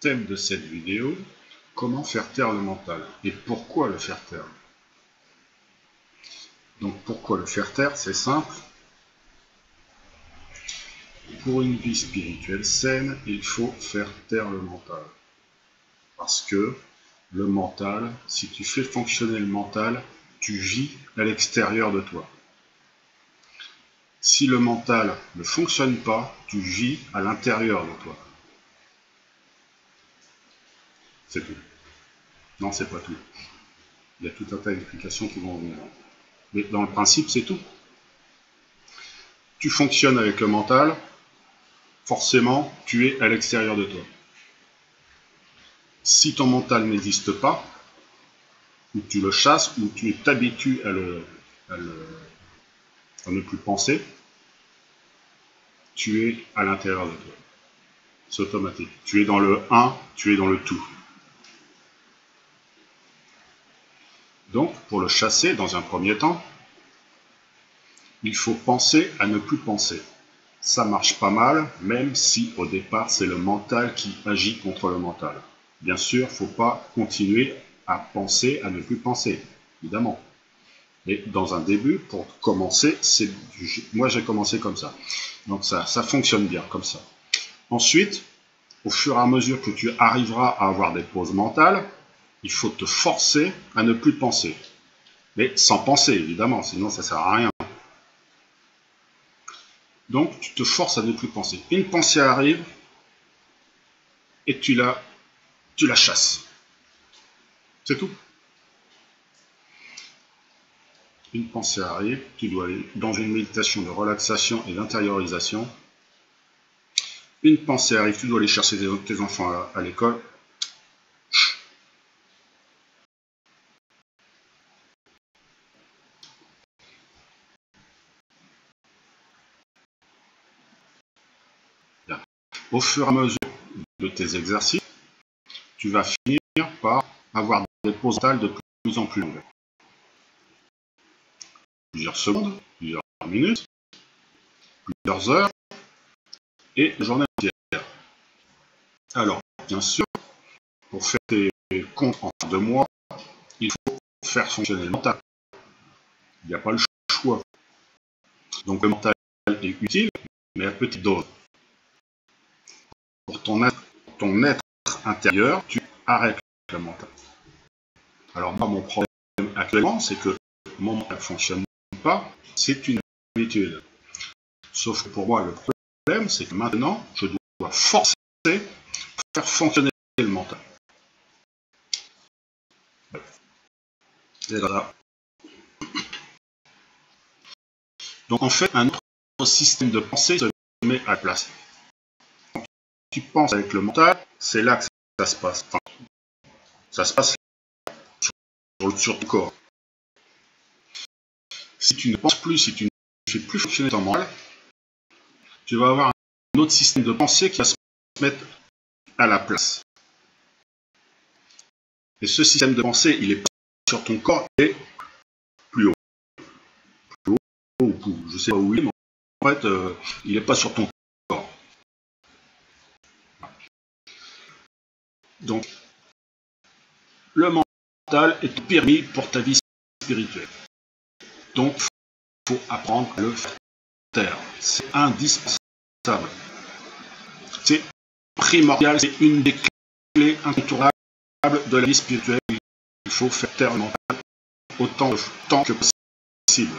Thème de cette vidéo, comment faire taire le mental et pourquoi le faire taire. Donc pourquoi le faire taire? C'est simple. Pour une vie spirituelle saine, il faut faire taire le mental. Parce que le mental, si tu fais fonctionner le mental, tu vis à l'extérieur de toi. Si le mental ne fonctionne pas, tu vis à l'intérieur de toi. C'est tout. Non, c'est pas tout. Il y a tout un tas d'explications qui vont venir. Mais dans le principe, c'est tout. Tu fonctionnes avec le mental, forcément, tu es à l'extérieur de toi. Si ton mental n'existe pas, ou tu le chasses, ou tu t'habitues à ne plus penser, tu es à l'intérieur de toi. C'est automatique. Tu es dans le 1, tu es dans le tout. Donc, pour le chasser, dans un premier temps, il faut penser à ne plus penser. Ça marche pas mal, même si au départ, c'est le mental qui agit contre le mental. Bien sûr, il ne faut pas continuer à penser à ne plus penser, évidemment. Et dans un début, pour commencer, moi j'ai commencé comme ça. Donc ça fonctionne bien comme ça. Ensuite, au fur et à mesure que tu arriveras à avoir des pauses mentales, il faut te forcer à ne plus penser. Mais sans penser, évidemment, sinon ça ne sert à rien. Donc tu te forces à ne plus penser. Une pensée arrive et tu la chasses. C'est tout. Une pensée arrive, tu dois aller dans une méditation de relaxation et d'intériorisation. Une pensée arrive, tu dois aller chercher tes enfants à l'école. Au fur et à mesure de tes exercices, tu vas finir par avoir des pauses mentales de plus en plus longues. Plusieurs secondes, plusieurs minutes, plusieurs heures et une journée entière. Alors, bien sûr, pour faire tes comptes en 2 mois, il faut faire fonctionner le mental. Il n'y a pas le choix. Donc le mental est utile, mais à petite dose. Pour ton être intérieur, tu arrêtes le mental. Alors moi, mon problème actuellement, c'est que mon mental ne fonctionne pas, c'est une habitude. Sauf que pour moi, le problème, c'est que maintenant, je dois forcer à faire fonctionner le mental. Et voilà. Donc en fait, un autre système de pensée se met à la place. Quand tu penses avec le mental, c'est là que ça se passe. Enfin, ça se passe sur ton corps. Si tu ne penses plus, si tu ne fais plus fonctionner ton mental, tu vas avoir un autre système de pensée qui va se mettre à la place. Et ce système de pensée, il est pas sur ton corps, il est plus haut. Plus haut ou je ne sais pas où il est, mais en fait, il n'est pas sur ton corps. Donc, le mental est permis pour ta vie spirituelle. Donc, il faut apprendre à le faire taire. C'est indispensable. C'est primordial, c'est une des clés incontournables de la vie spirituelle. Il faut faire taire le mental autant de temps que possible.